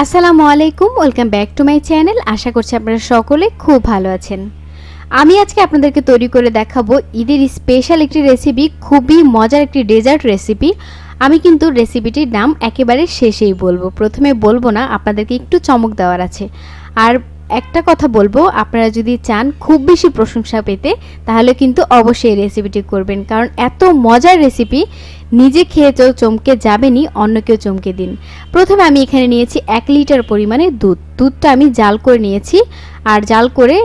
আসসালামু আলাইকুম, welcome back to my channel. আশা করছি আপনারা সকলে খুব ভালো আছেন। আমি আজকে আপনাদেরকে তৈরি করে দেখাবো ঈদের স্পেশাল একটি রেসিপি, খুবই মজার একটি ডেজার্ট রেসিপি। আমি কিন্তু রেসিপিটির নাম একেবারে শেষেই বলবো, প্রথমে বলবো না, আপনাদেরকে একটু চমক দেওয়ার আছে। আর একটা কথা বলবো, আপনারা যদি চান খুব বেশি প্রশংসা পেতে তাহলে কিন্তু অবশ্যই রেসিপিটি করবেন, কারণ এত মজার রেসিপি নিজে খেয়ে তো চমকে যাবেনই, অন্যকেও চমকে দিন। প্রথমে আমি এখানে নিয়েছি 1 লিটার পরিমাণে দুধটা আমি জাল করে নিয়েছি। আর জাল করে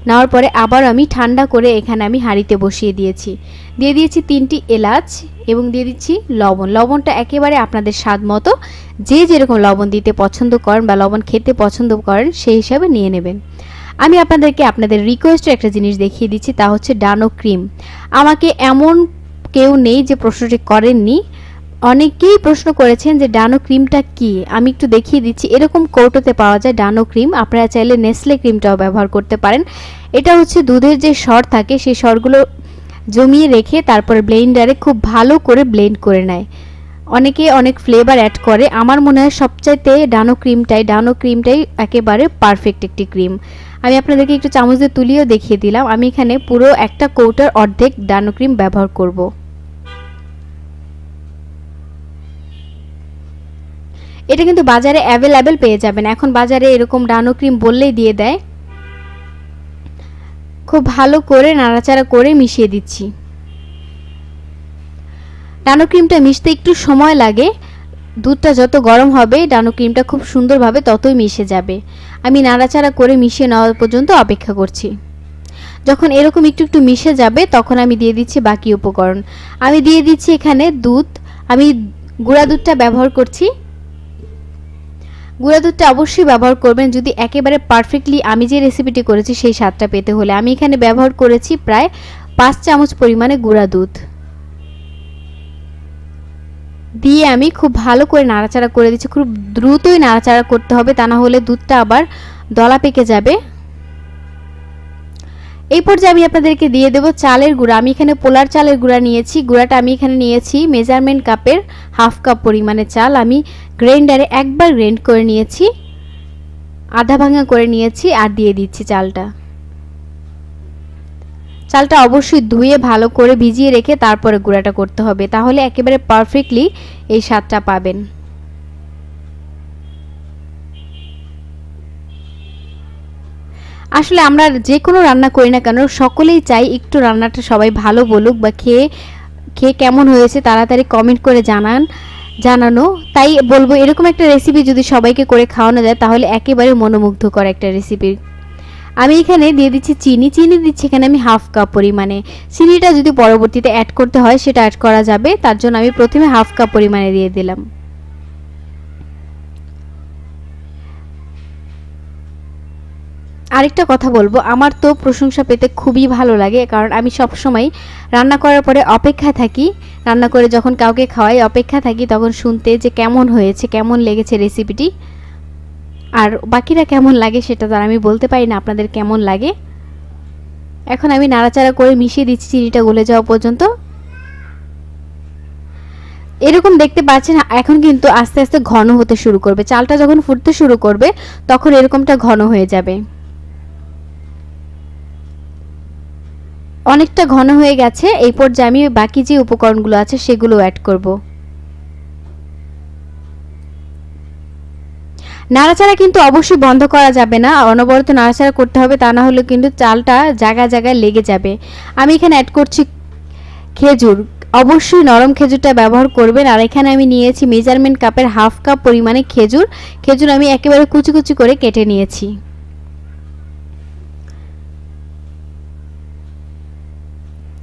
নেওয়ার পরে আবার আমি ঠান্ডা করে এখানে আমি হাঁড়িতে বসিয়ে দিয়েছি। দিয়ে দিয়েছি 3টি এলাচ এবং দিয়ে দিচ্ছি লবণ। লবণটা একেবারে আপনাদের স্বাদ মতো, যে যেরকম লবণ দিতে পছন্দ করেন বা লবণ খেতে পছন্দ করেন সেই হিসাবে নিয়ে নেবেন। আমি আপনাদেরকে আপনাদের রিকোয়েস্টের একটা জিনিস দেখিয়ে দিচ্ছি, তা হচ্ছে ডানো ক্রিম। আমাকে এমন কেউ নেই যে প্রশ্নটি করেননি, অনেকেই প্রশ্ন করেছেন যে ডানো ক্রিমটা কি। আমি একটু দেখিয়ে দিচ্ছি। এরকম কৌটোতে পাওয়া যায় ডানো ক্রিম, আপনারা চাইলে নেসলে ক্রিমটাও ব্যবহার করতে পারেন। এটা হচ্ছে দুধের যে সর থাকে সেই সরগুলো জমিয়ে রেখে তারপর ব্লেন্ডারে খুব ভালো করে ব্লেন্ড করে নেয়। অনেকে অনেক ফ্লেভার অ্যাড করে, আমার মনে হয় সবচাইতে ডানো ক্রিমটাই একেবারে পারফেক্ট একটি ক্রিম। আমি আপনাদেরকে একটু চামচ দিয়ে তুলিয়েও দেখিয়ে দিলাম। আমি এখানে পুরো একটা কৌটার অর্ধেক ডানো ক্রিম ব্যবহার করব। এটা কিন্তু বাজারে অ্যাভেলেবেল পেয়ে যাবেন। এখন বাজারে এরকম ডানো ক্রিম বললেই দিয়ে দেয়। খুব ভালো করে নাড়াচাড়া করে মিশিয়ে দিচ্ছি। ডানো ক্রিমটা মিশতে একটু সময় লাগে, দুধটা যত গরম হবে ডানো ক্রিমটা খুব সুন্দরভাবে ততই মিশে যাবে। আমি নাড়াচাড়া করে মিশিয়ে নেওয়া পর্যন্ত অপেক্ষা করছি। যখন এরকম একটু একটু মিশে যাবে তখন আমি দিয়ে দিচ্ছি বাকি উপকরণ। আমি দিয়ে দিচ্ছি এখানে দুধ। আমি গুঁড়া দুধটা ব্যবহার করছি। গুঁড়া দুধটা অবশ্যই ব্যবহার করবেন যদি একেবারে পারফেক্টলি আমি যে রেসিপিটি করেছি সেই স্বাদটা পেতে হলে। আমি এখানে ব্যবহার করেছি প্রায় 5 চামচ পরিমাণে গুঁড়া দুধ দিয়ে আমি খুব ভালো করে নাড়াচাড়া করে দিচ্ছি। খুব দ্রুতই নাড়াচাড়া করতে হবে, তা না হলে দুধটা আবার দলা পেকে যাবে। এই পর্যায়ে আমি আপনাদেরকে দিয়ে দেব চালের গুঁড়া। আমি এখানে পোলার চালের গুঁড়া নিয়েছি। গুঁড়াটা আমি এখানে নিয়েছি মেজারমেন্ট কাপের হাফ কাপ পরিমাণে চাল। আমি গ্রাইন্ডারে একবার গ্রাইন্ড করে নিয়েছি, আধা ভাঙা করে নিয়েছি আর দিয়ে দিচ্ছি চালটা। চালটা অবশ্যই ধুয়ে ভালো করে ভিজিয়ে রেখে তারপরে গুঁড়াটা করতে হবে, তাহলে একেবারে পারফেক্টলি এই স্বাদটা পাবেন। আসলে আমরা যে কোনো রান্না করি না কেন সকলেই চাই একটু রান্নাটা সবাই ভালো বলুক বা খেয়ে কেমন হয়েছে তাড়াতাড়ি কমেন্ট করে জানানো। তাই বলবো এরকম একটা রেসিপি যদি সবাইকে করে খাওয়ানো যায় তাহলে একেবারে মনোমুগ্ধকর একটা রেসিপি। আমি এখানে দিয়ে দিচ্ছি চিনি দিচ্ছি এখানে আমি হাফ কাপ পরিমাণে। চিনিটা যদি পরবর্তীতে অ্যাড করতে হয় সেটা অ্যাড করা যাবে, তার জন্য আমি প্রথমে হাফ কাপ পরিমাণে দিয়ে দিলাম। আরেকটা কথা বলবো, আমার তো প্রশংসা পেতে খুবই ভালো লাগে, কারণ আমি সব সময় রান্না করার পরে অপেক্ষায় থাকি, রান্না করে যখন কাউকে খাওয়াই অপেক্ষা থাকি তখন শুনতে যে কেমন হয়েছে, কেমন লেগেছে রেসিপিটি। আর বাকিরা কেমন লাগে সেটা তো আমি বলতে পারি না আপনাদের কেমন লাগে। এখন আমি নাড়াচাড়া করে মিশিয়ে দিচ্ছি চিনিটা গলে যাওয়া পর্যন্ত। এরকম দেখতে পাচ্ছেন এখন কিন্তু আস্তে আস্তে ঘন হতে শুরু করবে। চালটা যখন ফুটতে শুরু করবে তখন এরকমটা ঘন হয়ে যাবে। অনেকটা ঘন হয়ে গেছে। এই পর্যায়ে আমি বাকি যে উপকরণগুলো আছে সেগুলো অ্যাড করব। নাড়াচাড়া কিন্তু অবশ্যই বন্ধ করা যাবে না, অনবরত নাড়াচাড়া করতে হবে, তা না হলে কিন্তু চালটা জায়গায় জায়গায় লেগে যাবে। আমি এখানে অ্যাড করছি খেজুর। অবশ্যই নরম খেজুরটা ব্যবহার করবেন। আর এখানে আমি নিয়েছি মেজারমেন্ট কাপের হাফ কাপ পরিমাণে খেজুর আমি একেবারে কুচি কুচি করে কেটে নিয়েছি।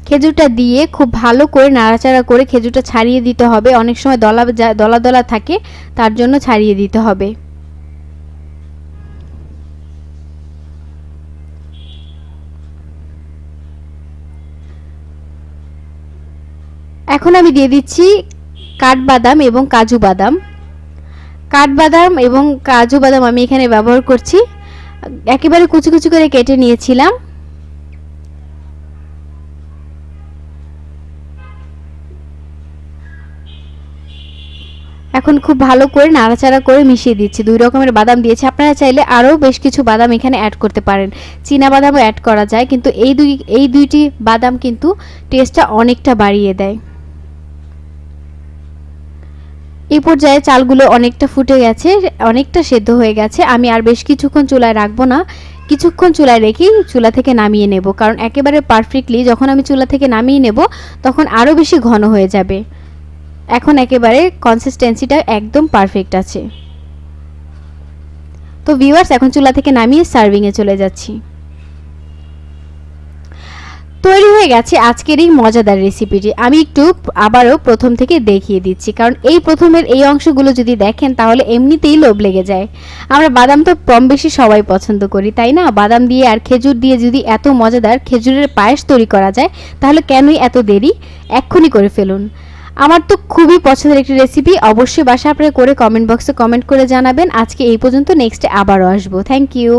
খেজুরটা দিয়ে খুব ভালো করে নাড়াচাড়া করে খেজুরটা ছাড়িয়ে দিতে হবে। অনেক সময় দলা দলা থাকে, তার জন্য ছাড়িয়ে দিতে হবে। এখন আমি দিয়ে দিচ্ছি কাঠবাদাম এবং কাজু বাদাম। আমি এখানে ব্যবহার করছি, একেবারে কুচি কুচি করে কেটে নিয়েছিলাম। এখন খুব ভালো করে নাড়াচাড়া করে মিশিয়ে দিচ্ছি। 2 রকমের বাদাম দিয়েছি, আপনারা চাইলে আরও বেশ কিছু বাদাম এখানে অ্যাড করতে পারেন, চীনা বাদামও অ্যাড করা যায়, কিন্তু এই দুইটি বাদাম কিন্তু টেস্টটা অনেকটা বাড়িয়ে দেয়। এই পর্যায়ে চালগুলো অনেকটা ফুটে গেছে, অনেকটা সেদ্ধ হয়ে গেছে। আমি আর বেশ কিছুক্ষণ চুলায় রাখবো না, কিছুক্ষণ চুলায় রেখেই চুলা থেকে নামিয়ে নেব, কারণ একেবারে পারফেক্টলি যখন আমি চুলা থেকে নামিয়ে নেব তখন আরও বেশি ঘন হয়ে যাবে। এখন একেবারে কনসিস্টেন্সিটা একদম পারফেক্ট আছে। তো ভিউয়ার্স, এখন চুলা থেকে নামিয়ে সার্ভিংয়ে চলে যাচ্ছি। তৈরি হয়ে গেছে আজকের এই মজাদার রেসিপিটি। আমি একটু আবারও প্রথম থেকে দেখিয়ে দিচ্ছি, কারণ এই প্রথমের এই অংশগুলো যদি দেখেন তাহলে এমনিতেই লোভ লেগে যায়। আমরা বাদাম তো কম বেশি সবাই পছন্দ করি, তাই না? বাদাম দিয়ে আর খেজুর দিয়ে যদি এত মজাদার খেজুরের পায়েস তৈরি করা যায় তাহলে কেনই এত দেরি, এক্ষুনি করে ফেলুন। আমার তো খুবই পছন্দের একটি রেসিপি, অবশ্যই বাসায় আপনারা করে কমেন্ট বক্সে কমেন্ট করে জানাবেন। আজকে এই পর্যন্ত, নেক্সটে আবারও আসবো। Thank you.